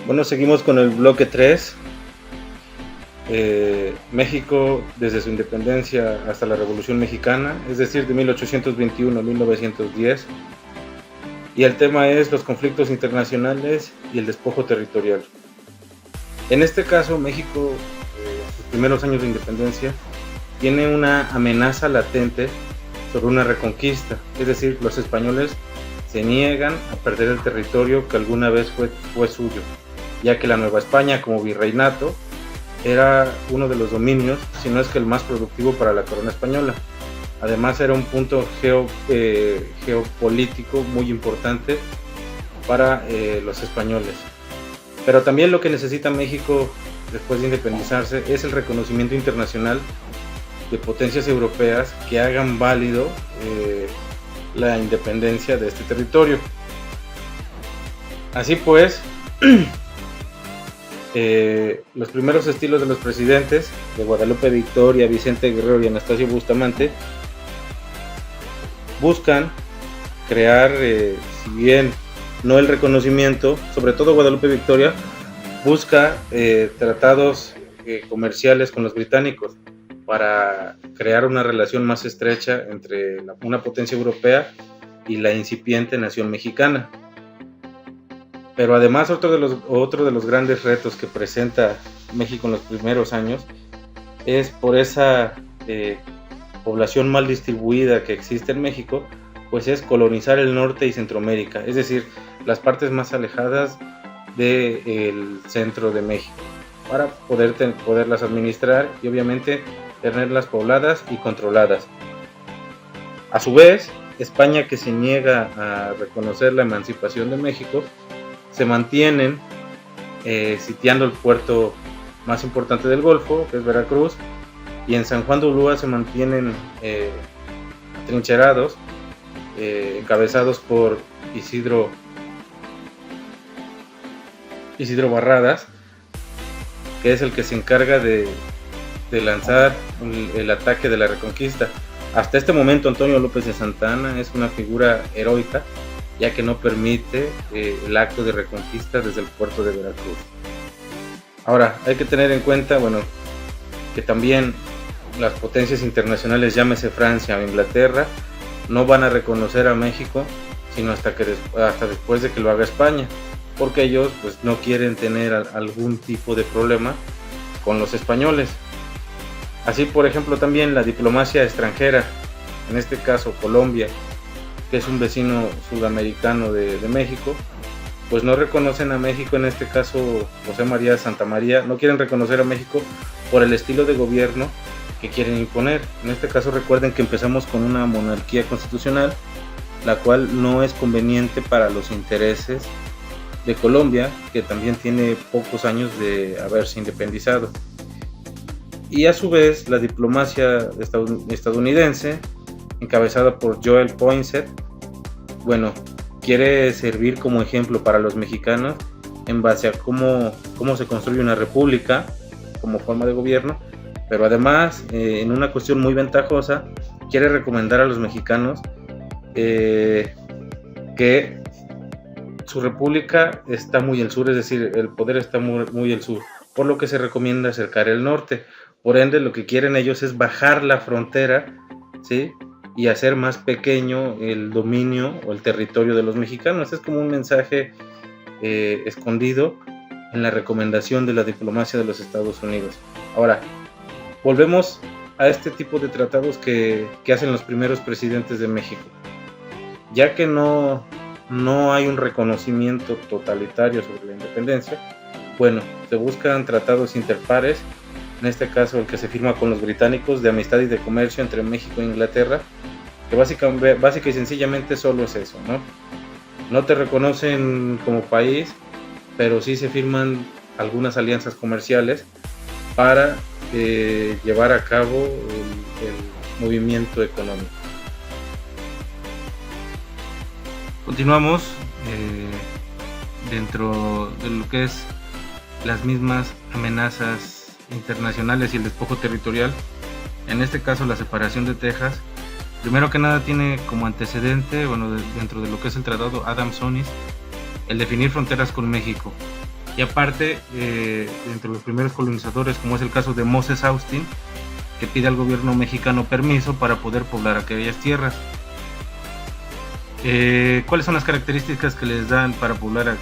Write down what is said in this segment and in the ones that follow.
Bueno, seguimos con el bloque 3. México desde su independencia hasta la Revolución Mexicana, es decir, de 1821 a 1910. Y el tema es los conflictos internacionales y el despojo territorial. En este caso, México, en sus primeros años de independencia, tiene una amenaza latente sobre una reconquista, es decir, los españoles se niegan a perder el territorio que alguna vez fue suyo, ya que la Nueva España como virreinato era uno de los dominios, si no es que el más productivo para la corona española. Además era un punto geopolítico muy importante para los españoles. Pero también lo que necesita México después de independizarse es el reconocimiento internacional de potencias europeas que hagan válido la independencia de este territorio. Así pues, los primeros estilos de los presidentes de Guadalupe Victoria, Vicente Guerrero y Anastasio Bustamante buscan crear, si bien no el reconocimiento, sobre todo Guadalupe Victoria busca tratados comerciales con los británicos para crear una relación más estrecha entre una potencia europea y la incipiente nación mexicana. Pero además otro de los grandes retos que presenta México en los primeros años es por esa población mal distribuida que existe en México, pues es colonizar el norte y Centroamérica, es decir, las partes más alejadas del centro de México, para poderlas administrar y obviamente tenerlas pobladas y controladas. A su vez, España, que se niega a reconocer la emancipación de México, se mantienen sitiando el puerto más importante del Golfo, que es Veracruz, y en San Juan de Ulúa se mantienen atrincherados, encabezados por Isidro Barradas, que es el que se encarga de lanzar el ataque de la Reconquista. Hasta este momento Antonio López de Santa Anna es una figura heroica, ya que no permite el acto de reconquista desde el puerto de Veracruz. Ahora, hay que tener en cuenta, que también las potencias internacionales, llámese Francia o Inglaterra, no van a reconocer a México sino hasta después de que lo haga España, porque ellos pues no quieren tener algún tipo de problema con los españoles. Así, por ejemplo, también la diplomacia extranjera, en este caso Colombia, que es un vecino sudamericano de México, pues no reconocen a México, en este caso José María Santa María, no quieren reconocer a México por el estilo de gobierno que quieren imponer. En este caso recuerden que empezamos con una monarquía constitucional, la cual no es conveniente para los intereses de Colombia, que también tiene pocos años de haberse independizado. Y a su vez la diplomacia estadounidense, encabezada por Joel Poinsett, quiere servir como ejemplo para los mexicanos en base a cómo se construye una república como forma de gobierno, pero además en una cuestión muy ventajosa quiere recomendar a los mexicanos que su república está muy al sur, es decir, el poder está muy al sur, por lo que se recomienda acercar el norte. Por ende, lo que quieren ellos es bajar la frontera, ¿sí?, y hacer más pequeño el dominio o el territorio de los mexicanos. Es como un mensaje escondido en la recomendación de la diplomacia de los Estados Unidos. Ahora, volvemos a este tipo de tratados que hacen los primeros presidentes de México. Ya que no hay un reconocimiento totalitario sobre la independencia, se buscan tratados interpares, en este caso el que se firma con los británicos de amistad y de comercio entre México e Inglaterra, que básica y sencillamente solo es eso, ¿no? No te reconocen como país, pero sí se firman algunas alianzas comerciales para llevar a cabo el movimiento económico. Continuamos dentro de lo que es las mismas amenazas internacionales y el despojo territorial. En este caso, la separación de Texas, primero que nada, tiene como antecedente, dentro de lo que es el tratado Adams-Onis, el definir fronteras con México. Y aparte, entre los primeros colonizadores, como es el caso de Moses Austin, que pide al gobierno mexicano permiso para poder poblar aquellas tierras. ¿Cuáles son las características que les dan para poblar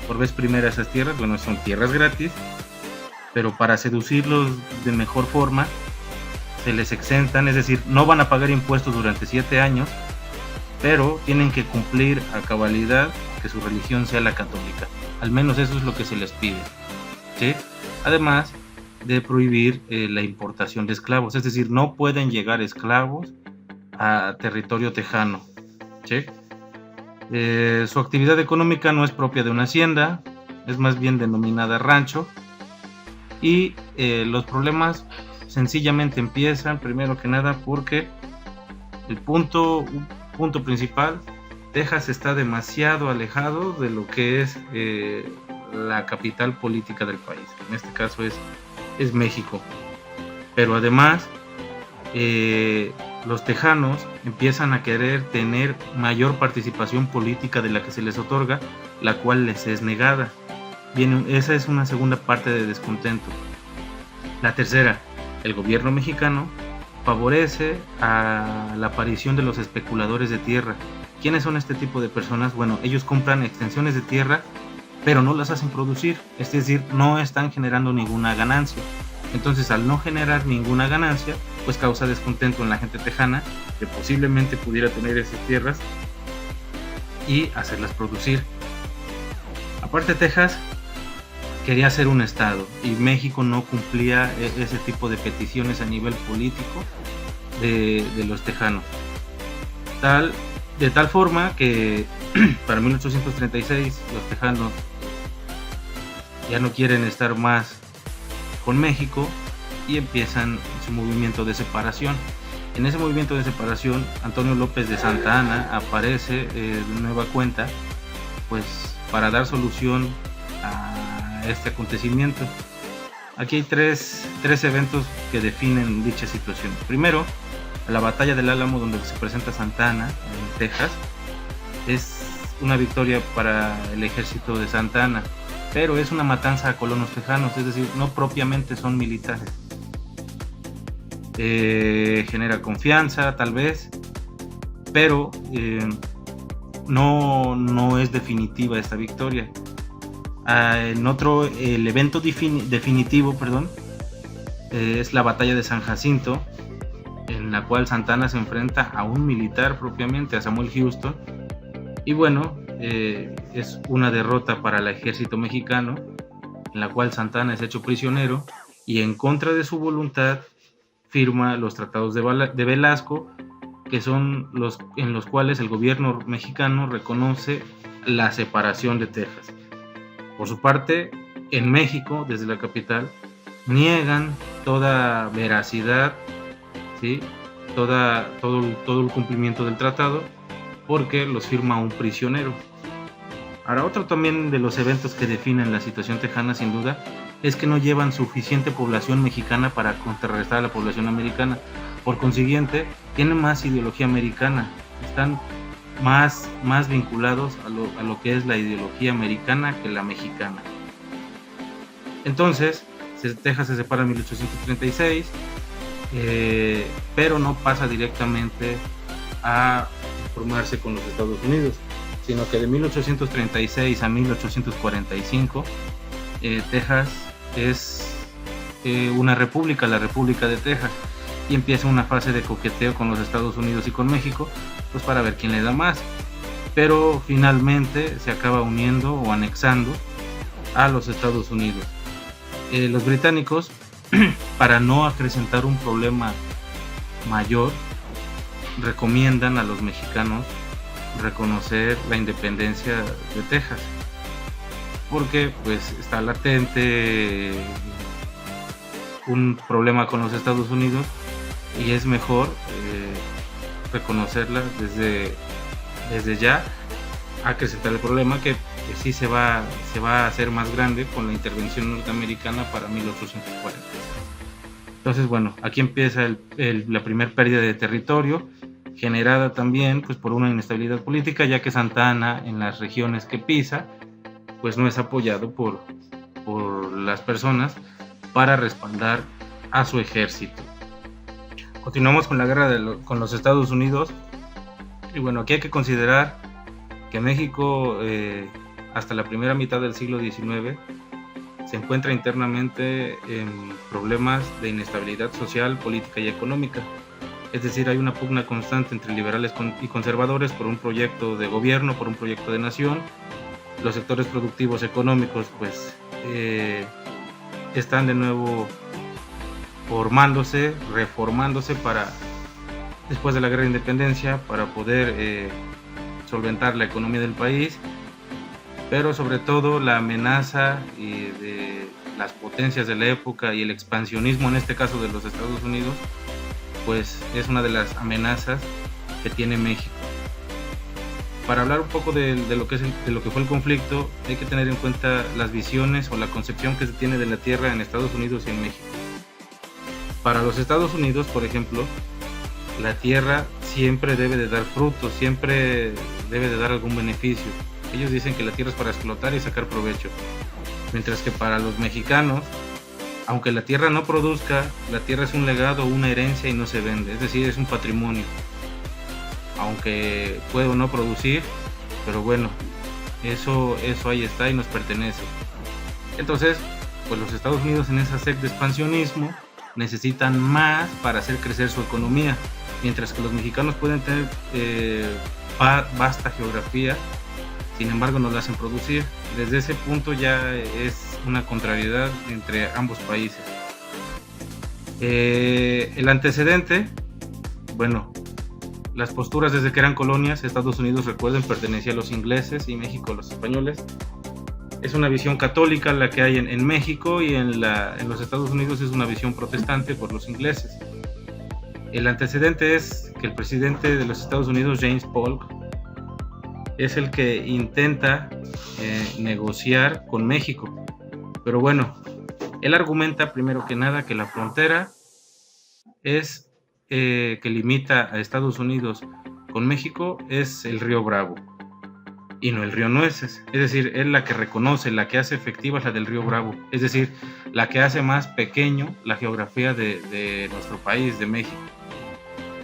por vez primera esas tierras? Bueno, son tierras gratis, pero para seducirlos de mejor forma se les exentan, es decir, no van a pagar impuestos durante 7 años, pero tienen que cumplir a cabalidad que su religión sea la católica. Al menos eso es lo que se les pide, ¿sí? Además de prohibir la importación de esclavos, es decir, no pueden llegar esclavos a territorio tejano, ¿sí? Su actividad económica no es propia de una hacienda, es más bien denominada rancho, y los problemas sencillamente empiezan primero que nada porque un punto principal, Texas está demasiado alejado de lo que es la capital política del país, en este caso es México, pero además los tejanos empiezan a querer tener mayor participación política de la que se les otorga, la cual les es negada. Bien, esa es una segunda parte de descontento. La tercera, el gobierno mexicano favorece a la aparición de los especuladores de tierra. ¿Quiénes son este tipo de personas? Bueno, ellos compran extensiones de tierra, pero no las hacen producir, es decir, no están generando ninguna ganancia. Entonces, al no generar ninguna ganancia, pues causa descontento en la gente tejana, que posiblemente pudiera tener esas tierras y hacerlas producir. Aparte, Texas quería ser un estado y México no cumplía ese tipo de peticiones a nivel político de los tejanos. De tal forma que para 1836 los tejanos ya no quieren estar más con México y empiezan su movimiento de separación. En ese movimiento de separación, Antonio López de Santa Anna aparece de nueva cuenta, pues para dar solución a este acontecimiento. Aquí hay tres eventos que definen dicha situación. Primero, la batalla del Álamo, donde se presenta Santa Anna en Texas, es una victoria para el ejército de Santa Anna, pero es una matanza a colonos tejanos, es decir, no propiamente son militares. Genera confianza, tal vez, pero no es definitiva esta victoria. El evento definitivo, es la batalla de San Jacinto, en la cual Santa Anna se enfrenta a un militar propiamente, a Samuel Houston, y bueno, es una derrota para el ejército mexicano, en la cual Santa Anna es hecho prisionero y en contra de su voluntad firma los tratados de Velasco, que son los en los cuales el gobierno mexicano reconoce la separación de Texas. Por su parte, en México, desde la capital, niegan toda veracidad, ¿sí? todo el cumplimiento del tratado, porque los firma un prisionero. Ahora, otro también de los eventos que definen la situación tejana, sin duda, es que no llevan suficiente población mexicana para contrarrestar a la población americana. Por consiguiente, tienen más ideología americana, están más vinculados a lo que es la ideología americana que la mexicana. Entonces, Texas se separa en 1836, pero no pasa directamente a formarse con los Estados Unidos, sino que de 1836 a 1845 Texas es una república, la República de Texas, y empieza una fase de coqueteo con los Estados Unidos y con México, pues para ver quién le da más, pero finalmente se acaba uniendo o anexando a los Estados Unidos. Los británicos, para no acrecentar un problema mayor, recomiendan a los mexicanos reconocer la independencia de Texas, porque pues está latente un problema con los Estados Unidos y es mejor reconocerla desde ya, acrecentar el problema que sí se va a hacer más grande con la intervención norteamericana para 1840. Entonces, bueno, aquí empieza la primera pérdida de territorio, generada también pues por una inestabilidad política, ya que Santa Anna, en las regiones que pisa, pues no es apoyado por las personas para respaldar a su ejército. Continuamos con la guerra con los Estados Unidos. Y bueno, aquí hay que considerar que México hasta la primera mitad del siglo XIX se encuentra internamente en problemas de inestabilidad social, política y económica. Es decir, hay una pugna constante entre liberales y conservadores por un proyecto de gobierno, por un proyecto de nación. Los sectores productivos económicos pues están de nuevo reformándose para, después de la guerra de independencia, para poder solventar la economía del país, pero sobre todo la amenaza de las potencias de la época y el expansionismo, en este caso de los Estados Unidos, pues es una de las amenazas que tiene México. Para hablar un poco de lo que fue el conflicto, hay que tener en cuenta las visiones o la concepción que se tiene de la tierra en Estados Unidos y en México. Para los Estados Unidos, por ejemplo, la tierra siempre debe de dar frutos, siempre debe de dar algún beneficio. Ellos dicen que la tierra es para explotar y sacar provecho. Mientras que para los mexicanos, aunque la tierra no produzca, la tierra es un legado, una herencia y no se vende. Es decir, es un patrimonio. Aunque puede o no producir, pero bueno, eso ahí está y nos pertenece. Entonces, pues los Estados Unidos en esa sed de expansionismo necesitan más para hacer crecer su economía, mientras que los mexicanos pueden tener vasta geografía, sin embargo no la hacen producir. Desde ese punto ya es una contrariedad entre ambos países. El antecedente, bueno, las posturas desde que eran colonias, Estados Unidos, recuerden, pertenecía a los ingleses y México a los españoles. Es una visión católica la que hay en México, y en los Estados Unidos es una visión protestante por los ingleses. El antecedente es que el presidente de los Estados Unidos, James Polk, es el que intenta negociar con México. Pero bueno, él argumenta primero que nada que la frontera es que limita a Estados Unidos con México es el río Bravo y no el río Nueces. Es decir, es la que reconoce, la que hace efectiva es la del río Bravo, es decir, la que hace más pequeño la geografía de nuestro país, de México.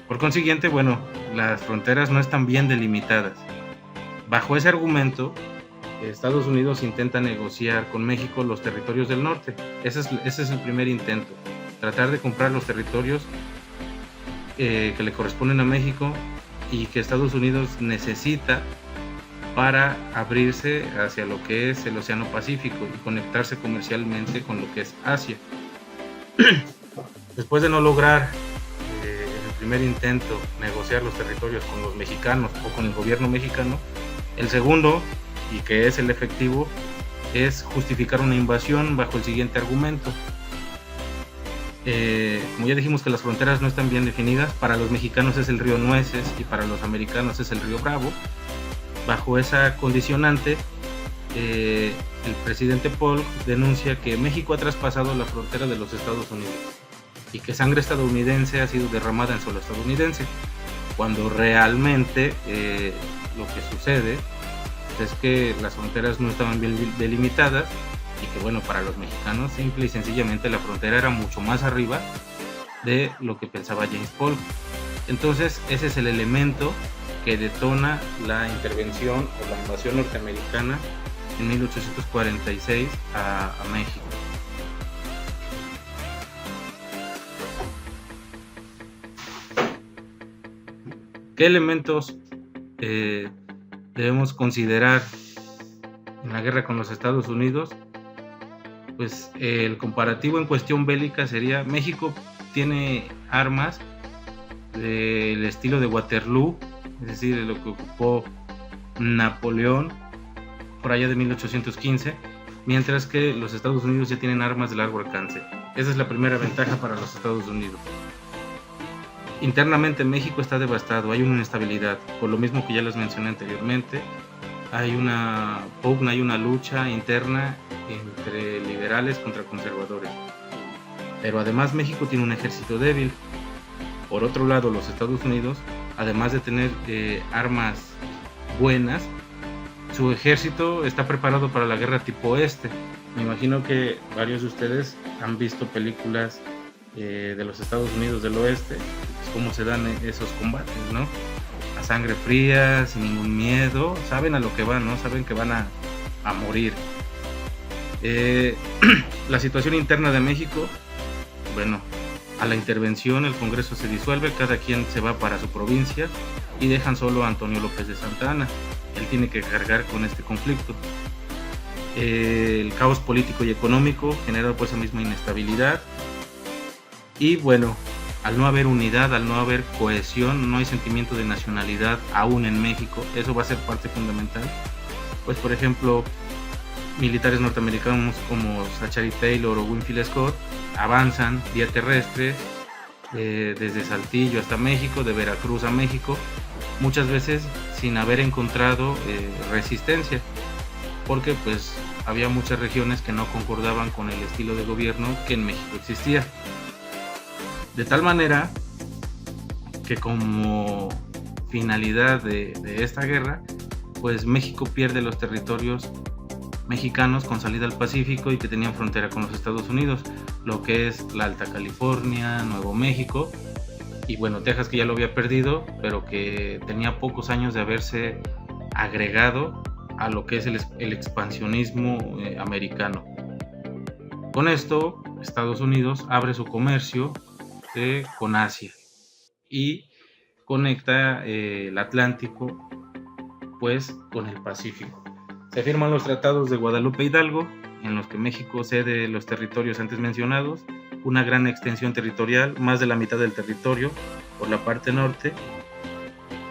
Por consiguiente, bueno, las fronteras no están bien delimitadas. Bajo ese argumento, Estados Unidos intenta negociar con México los territorios del norte. Ese es el primer intento, tratar de comprar los territorios que le corresponden a México y que Estados Unidos necesita para abrirse hacia lo que es el Océano Pacífico y conectarse comercialmente con lo que es Asia. Después de no lograr en el primer intento negociar los territorios con los mexicanos o con el gobierno mexicano, el segundo, y que es el efectivo, es justificar una invasión bajo el siguiente argumento. Como ya dijimos que las fronteras no están bien definidas, para los mexicanos es el río Nueces y para los americanos es el río Bravo. Bajo esa condicionante, el presidente Polk denuncia que México ha traspasado la frontera de los Estados Unidos y que sangre estadounidense ha sido derramada en suelo estadounidense, cuando realmente lo que sucede es que las fronteras no estaban bien delimitadas y que, bueno, para los mexicanos simple y sencillamente la frontera era mucho más arriba de lo que pensaba James Polk. Entonces ese es el elemento que detona la intervención o la invasión norteamericana en 1846 a México. ¿Qué elementos debemos considerar en la guerra con los Estados Unidos? Pues el comparativo en cuestión bélica sería: México tiene armas del estilo de Waterloo, es decir, de lo que ocupó Napoleón por allá de 1815, mientras que los Estados Unidos ya tienen armas de largo alcance. Esa es la primera ventaja para los Estados Unidos. Internamente México está devastado, hay una inestabilidad, por lo mismo que ya les mencioné anteriormente. Hay una pugna, hay una lucha interna entre liberales contra conservadores. Pero además México tiene un ejército débil. Por otro lado, los Estados Unidos, además de tener armas buenas, Su ejército está preparado para la guerra tipo este. Me imagino que varios de ustedes han visto películas de los Estados Unidos del Oeste, pues cómo se dan esos combates, ¿no? A sangre fría, sin ningún miedo, saben a lo que van, ¿no? Saben que van a morir. La situación interna de México, bueno, a la intervención el Congreso se disuelve, cada quien se va para su provincia y dejan solo a Antonio López de Santa Anna. Él tiene que cargar con este conflicto. El caos político y económico genera por esa misma inestabilidad. Y bueno, al no haber unidad, al no haber cohesión, no hay sentimiento de nacionalidad aún en México. Eso va a ser parte fundamental. Pues por ejemplo, militares norteamericanos como Zachary Taylor o Winfield Scott avanzan vía terrestre desde Saltillo hasta México, de Veracruz a México, muchas veces sin haber encontrado resistencia, porque pues había muchas regiones que no concordaban con el estilo de gobierno que en México existía. De tal manera que como finalidad de esta guerra, pues México pierde los territorios mexicanos con salida al Pacífico y que tenían frontera con los Estados Unidos, lo que es la Alta California, Nuevo México y bueno, Texas, que ya lo había perdido, pero que tenía pocos años de haberse agregado a lo que es el expansionismo americano. Con esto, Estados Unidos abre su comercio con Asia y conecta el Atlántico pues con el Pacífico. Se firman los tratados de Guadalupe Hidalgo, en los que México cede los territorios antes mencionados, una gran extensión territorial, más de la mitad del territorio por la parte norte,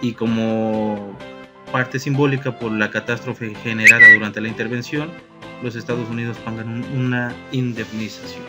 y como parte simbólica por la catástrofe generada durante la intervención, los Estados Unidos pagan una indemnización.